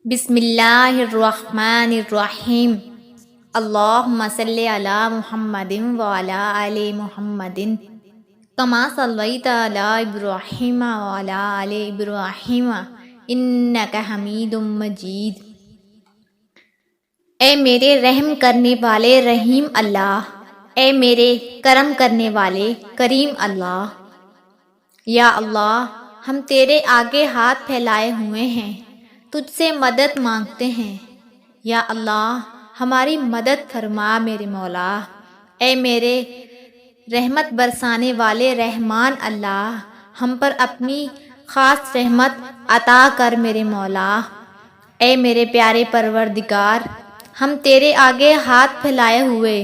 بسم اللہ الرحمن الرحیم۔ اللہم صلی علی محمد وعلی آل محمد کما صلیت علی ابراہیم وعلی آل ابراہیم انک حمید مجید۔ اے میرے رحم کرنے والے رحیم اللہ، اے میرے کرم کرنے والے کریم اللہ۔ یا اللہ، ہم تیرے آگے ہاتھ پھیلائے ہوئے ہیں، تجھ سے مدد مانگتے ہیں۔ یا اللہ، ہماری مدد فرما میرے مولا۔ اے میرے رحمت برسانے والے رحمان اللہ، ہم پر اپنی خاص رحمت عطا کر میرے مولا۔ اے میرے پیارے پروردگار، ہم تیرے آگے ہاتھ پھیلائے ہوئے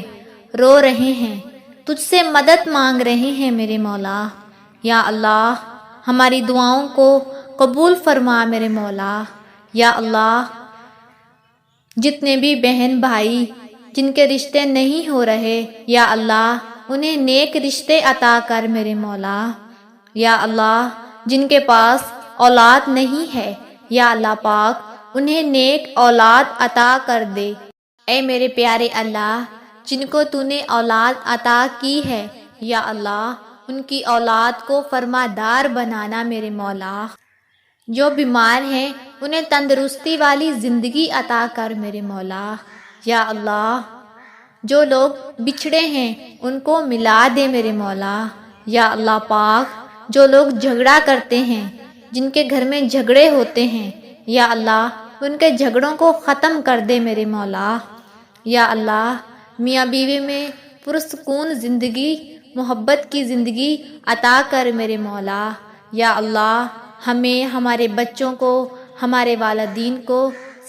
رو رہے ہیں، تجھ سے مدد مانگ رہے ہیں میرے مولا۔ یا اللہ، ہماری دعاؤں کو قبول فرما میرے مولا۔ یا اللہ، جتنے بھی بہن بھائی جن کے رشتے نہیں ہو رہے، یا اللہ انہیں نیک رشتے عطا کر میرے مولا۔ یا اللہ، جن کے پاس اولاد نہیں ہے، یا اللہ پاک انہیں نیک اولاد عطا کر دے۔ اے میرے پیارے اللہ، جن کو تو نے اولاد عطا کی ہے، یا اللہ ان کی اولاد کو فرمادار بنانا میرے مولا۔ جو بیمار ہیں انہیں تندرستی والی زندگی عطا کر میرے مولا۔ یا اللہ، جو لوگ بچھڑے ہیں ان کو ملا دے میرے مولا۔ یا اللہ پاک، جو لوگ جھگڑا کرتے ہیں، جن کے گھر میں جھگڑے ہوتے ہیں، یا اللہ ان کے جھگڑوں کو ختم کر دے میرے مولا۔ یا اللہ، میاں بیوی میں پرسکون زندگی، محبت کی زندگی عطا کر میرے مولا۔ یا اللہ، ہمیں، ہمارے بچوں کو، ہمارے والدین کو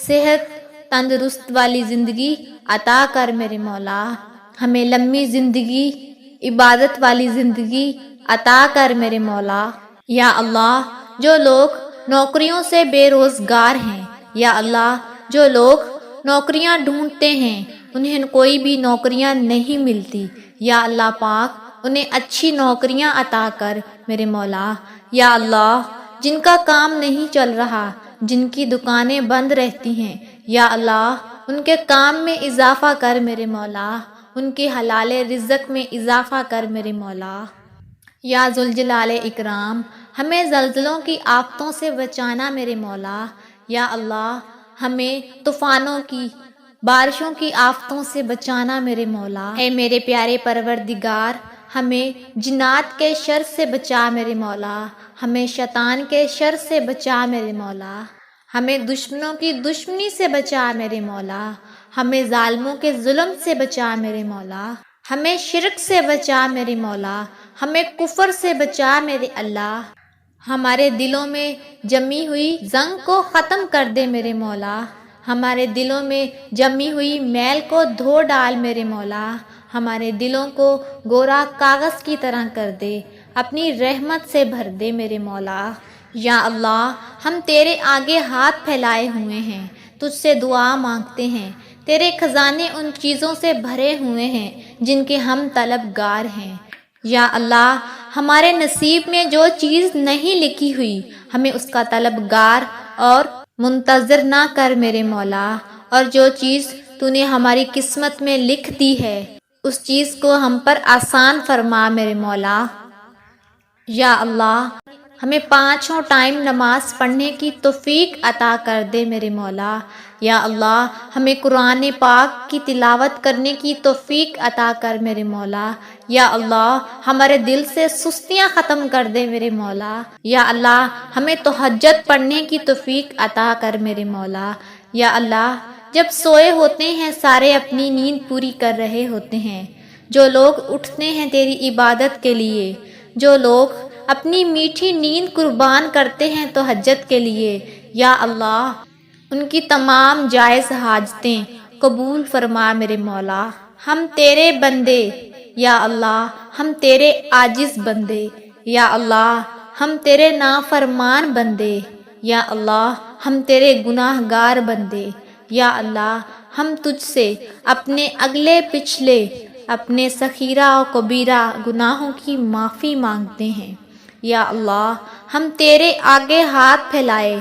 صحت تندرست والی زندگی عطا کر میرے مولا۔ ہمیں لمبی زندگی، عبادت والی زندگی عطا کر میرے مولا۔ یا اللہ، جو لوگ نوکریوں سے بے روزگار ہیں، یا اللہ جو لوگ نوکریاں ڈھونڈتے ہیں انہیں کوئی بھی نوکریاں نہیں ملتی، یا اللہ پاک انہیں اچھی نوکریاں عطا کر میرے مولا۔ یا اللہ، جن کا کام نہیں چل رہا، جن کی دکانیں بند رہتی ہیں، یا اللہ ان کے کام میں اضافہ کر میرے مولا، ان کی حلال رزق میں اضافہ کر میرے مولا۔ یا ذوالجلال اکرام، ہمیں زلزلوں کی آفتوں سے بچانا میرے مولا۔ یا اللہ، ہمیں طوفانوں کی، بارشوں کی آفتوں سے بچانا میرے مولا۔ اے میرے پیارے پروردگار، ہمیں جنات کے شر سے بچا میرے مولا، ہمیں شیطان کے شر سے بچا میرے مولا، ہمیں دشمنوں کی دشمنی سے بچا میرے مولا، ہمیں ظالموں کے ظلم سے بچا میرے مولا، ہمیں شرک سے بچا میرے مولا، ہمیں کفر سے بچا میرے اللہ۔ ہمارے دلوں میں جمی ہوئی زنگ کو ختم کر دے میرے مولا، ہمارے دلوں میں جمی ہوئی میل کو دھو ڈال میرے مولا، ہمارے دلوں کو گورا کاغذ کی طرح کر دے، اپنی رحمت سے بھر دے میرے مولا۔ یا اللہ، ہم تیرے آگے ہاتھ پھیلائے ہوئے ہیں، تجھ سے دعا مانگتے ہیں، تیرے خزانے ان چیزوں سے بھرے ہوئے ہیں جن کے ہم طلبگار ہیں۔ یا اللہ، ہمارے نصیب میں جو چیز نہیں لکھی ہوئی ہمیں اس کا طلبگار اور منتظر نہ کر میرے مولا، اور جو چیز تو نے ہماری قسمت میں لکھ دی ہے اس چیز کو ہم پر آسان فرما میرے مولا۔ یا اللہ، ہمیں 5 ٹائم نماز پڑھنے کی توفیق عطا کر دے میرے مولا۔ یا اللہ، ہمیں قرآن پاک کی تلاوت کرنے کی توفیق عطا کر میرے مولا۔ یا اللہ، ہمارے دل سے سستیاں ختم کر دے میرے مولا۔ یا اللہ، ہمیں تہجد پڑھنے کی توفیق عطا کر میرے مولا۔ یا اللہ، جب سوئے ہوتے ہیں سارے اپنی نیند پوری کر رہے ہوتے ہیں، جو لوگ اٹھتے ہیں تیری عبادت کے لیے، جو لوگ اپنی میٹھی نیند قربان کرتے ہیں تہجد کے لیے، یا اللہ ان کی تمام جائز حاجتیں قبول فرما میرے مولا۔ ہم تیرے بندے، یا اللہ ہم تیرے عاجز بندے، یا اللہ ہم تیرے نافرمان بندے، یا اللہ ہم تیرے گناہ گار بندے، یا اللہ ہم تجھ سے اپنے اگلے پچھلے، اپنے صغیرہ و کبیرہ گناہوں کی معافی مانگتے ہیں۔ یا اللہ، ہم تیرے آگے ہاتھ پھیلائے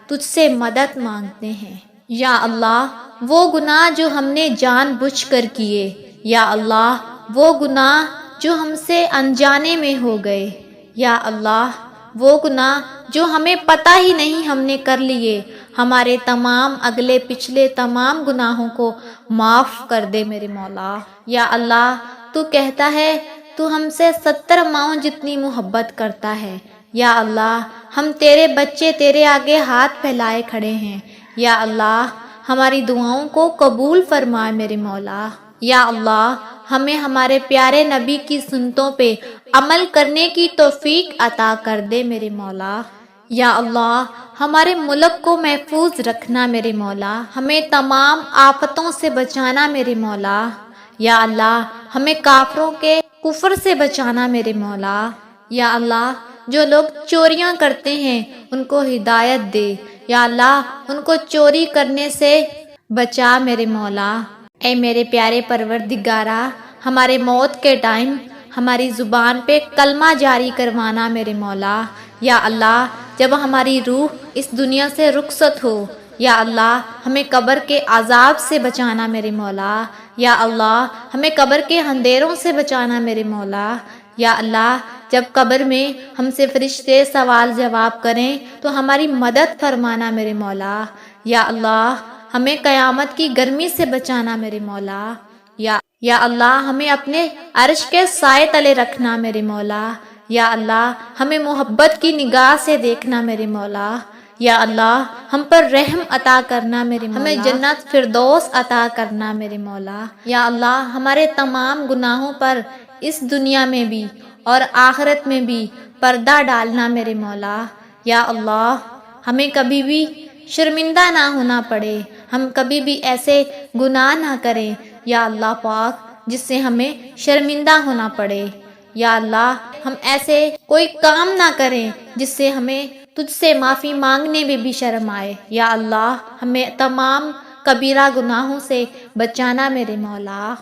تجھ سے مدد مانگتے ہیں۔ یا اللہ وہ گناہ جو ہم نے جان بوجھ کر کیے، یا اللہ وہ گناہ جو ہم سے انجانے میں ہو گئے، یا اللہ وہ گناہ جو ہمیں پتہ ہی نہیں ہم نے کر لیے، ہمارے تمام اگلے پچھلے تمام گناہوں کو معاف کر دے میرے مولا۔ یا اللہ تو کہتا ہے تو ہم سے 70 ماؤں جتنی محبت کرتا ہے۔ یا اللہ ہم تیرے بچے تیرے آگے ہاتھ پھیلائے کھڑے ہیں، یا اللہ ہماری دعاؤں کو قبول فرما میرے مولا۔ یا اللہ ہمیں ہمارے پیارے نبی کی سنتوں پہ عمل کرنے کی توفیق عطا کر دے میرے مولا۔ یا اللہ ہمارے ملک کو محفوظ رکھنا میرے مولا، ہمیں تمام آفتوں سے بچانا میرے مولا۔ یا اللہ ہمیں کافروں کے کفر سے بچانا میرے مولا۔ یا اللہ جو لوگ چوریاں کرتے ہیں ان کو ہدایت دے، یا اللہ ان کو چوری کرنے سے بچا میرے مولا۔ اے میرے پیارے پروردگارا، ہمارے موت کے ٹائم ہماری زبان پہ کلمہ جاری کروانا میرے مولا۔ یا اللہ جب ہماری روح اس دنیا سے رخصت ہو، یا اللہ ہمیں قبر کے عذاب سے بچانا میرے مولا۔ یا اللہ ہمیں قبر کے اندھیروں سے بچانا میرے مولا۔ یا اللہ جب قبر میں ہم سے فرشتے سوال جواب کریں تو ہماری مدد فرمانا میرے مولا۔ یا اللہ ہمیں قیامت کی گرمی سے بچانا میرے مولا۔ یا اللہ ہمیں اپنے عرش کے سائے تلے رکھنا میرے مولا۔ یا اللہ ہمیں محبت کی نگاہ سے دیکھنا میرے مولا۔ یا اللہ ہم پر رحم عطا کرنا میرے مولا، ہمیں جنت فردوس عطا کرنا میرے مولا۔ یا اللہ ہمارے تمام گناہوں پر اس دنیا میں بھی اور آخرت میں بھی پردہ ڈالنا میرے مولا۔ یا اللہ ہمیں کبھی بھی شرمندہ نہ ہونا پڑے، ہم کبھی بھی ایسے گناہ نہ کریں یا اللہ پاک جس سے ہمیں شرمندہ ہونا پڑے۔ یا اللہ ہم ایسے کوئی کام نہ کریں جس سے ہمیں تجھ سے معافی مانگنے میں بھی شرم آئے۔ یا اللہ ہمیں تمام کبیرہ گناہوں سے بچانا میرے مولا۔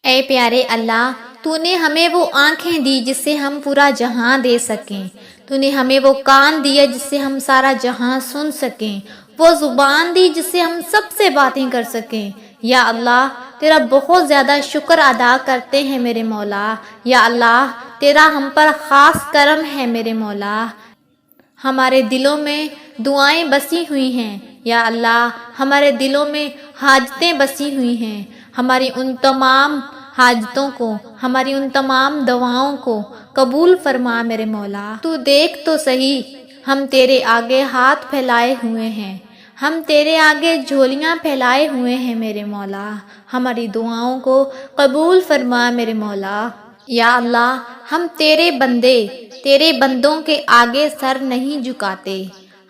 اے پیارے اللہ تو نے ہمیں وہ آنکھیں دی جس سے ہم پورا جہاں دے سکیں، تو نے ہمیں وہ کان دیا جس سے ہم سارا جہاں سن سکیں، وہ زبان دی جس سے ہم سب سے باتیں کر سکیں۔ یا اللہ تیرا بہت زیادہ شکر ادا کرتے ہیں میرے مولا۔ یا اللہ تیرا ہم پر خاص کرم ہے میرے مولا۔ ہمارے دلوں میں دعائیں بسی ہوئی ہیں، یا اللہ ہمارے دلوں میں حاجتیں بسی ہوئی ہیں، ہماری ان تمام حاجتوں کو، ہماری ان تمام دعاؤں کو قبول فرما میرے مولا۔ تو دیکھ تو صحیح ہم تیرے آگے ہاتھ پھیلائے ہوئے ہیں، ہم تیرے آگے جھولیاں پھیلائے ہوئے ہیں میرے مولا، ہماری دعاؤں کو قبول فرما میرے مولا۔ یا اللہ ہم تیرے بندے تیرے بندوں کے آگے سر نہیں جھکاتے،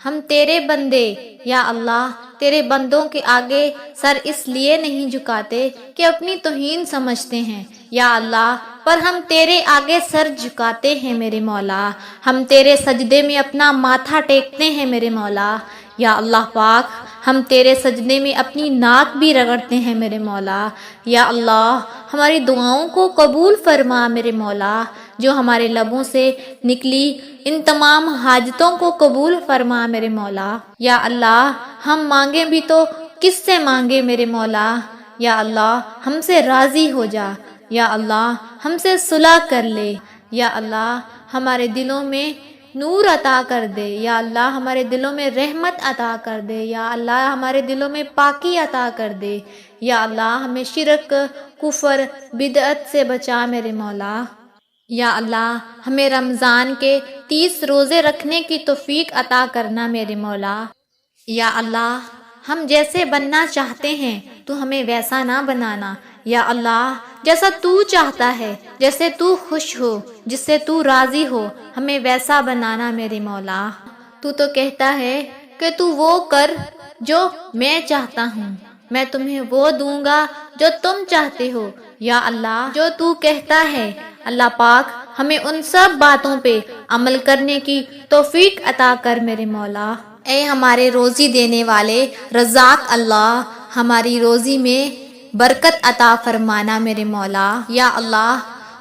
ہم تیرے بندے یا اللہ تیرے بندوں کے آگے سر اس لیے نہیں جھکاتے کہ اپنی توہین سمجھتے ہیں، یا اللہ پر ہم تیرے آگے سر جھکاتے ہیں میرے مولا، ہم تیرے سجدے میں اپنا ماتھا ٹیکتے ہیں میرے مولا۔ یا اللہ پاک ہم تیرے سجدے میں اپنی ناک بھی رگڑتے ہیں میرے مولا۔ یا اللہ ہماری دعاؤں کو قبول فرما میرے مولا، جو ہمارے لبوں سے نکلی ان تمام حاجتوں کو قبول فرما میرے مولا۔ یا اللہ ہم مانگیں بھی تو کس سے مانگے میرے مولا، یا اللہ ہم سے راضی ہو جا، یا اللہ ہم سے صلح کر لے، یا اللہ ہمارے دلوں میں نور عطا کر دے، یا اللہ ہمارے دلوں میں رحمت عطا کر دے، یا اللہ ہمارے دلوں میں پاکی عطا کر دے، یا اللہ ہمیں شرک، کفر، بدعت سے بچا میرے مولا۔ یا اللہ ہمیں رمضان کے 30 روزے رکھنے کی توفیق عطا کرنا میرے مولا۔ یا اللہ ہم جیسے بننا چاہتے ہیں تو ہمیں ویسا نہ بنانا، یا اللہ جیسا تو چاہتا ہے، جیسے تو خوش ہو، جس سے تو راضی ہو، ہمیں ویسا بنانا میرے مولا۔ تو کہتا ہے کہ تو وہ کر جو میں چاہتا ہوں، میں تمہیں وہ دوں گا جو تم چاہتے ہو۔ یا اللہ جو تو کہتا ہے اللہ پاک ہمیں ان سب باتوں پہ عمل کرنے کی توفیق عطا کر میرے مولا۔ اے ہمارے روزی دینے والے رزاق اللہ، ہماری روزی میں برکت عطا فرمانا میرے مولا۔ یا اللہ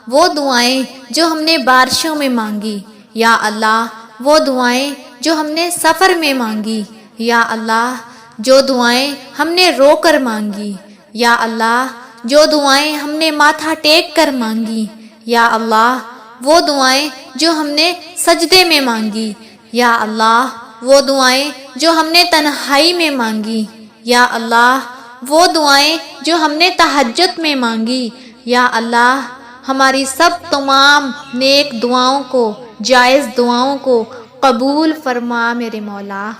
وہ دعائیں جو ہم نے بارشوں میں مانگی، یا اللہ وہ دعائیں جو ہم نے سفر میں مانگی، یا اللہ جو دعائیں ہم نے رو کر مانگی، یا اللہ جو دعائیں ہم نے ماتھا ٹیک کر مانگی، یا اللہ وہ دعائیں جو ہم نے سجدے میں مانگی، یا اللہ وہ دعائیں جو ہم نے تنہائی میں مانگی، یا اللہ وہ دعائیں جو ہم نے تہجد میں مانگی، یا اللہ ہماری سب تمام نیک دعاؤں کو، جائز دعاؤں کو قبول فرما میرے مولا۔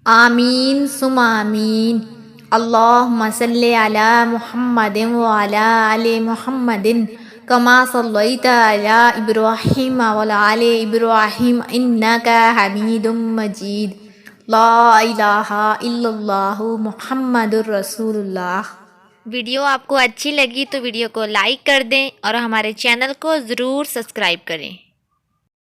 آمین ثم آمین۔ اللہم صلی علی محمد وعلی آل محمد کما صلیت علی ابراہیم وعلی آل ابراہیم انک حمید مجید۔ لا الہ الا اللہ محمد الرسول اللہ۔ ویڈیو آپ کو اچھی لگی تو ویڈیو کو لائک کر دیں اور ہمارے چینل کو ضرور سبسکرائب کریں۔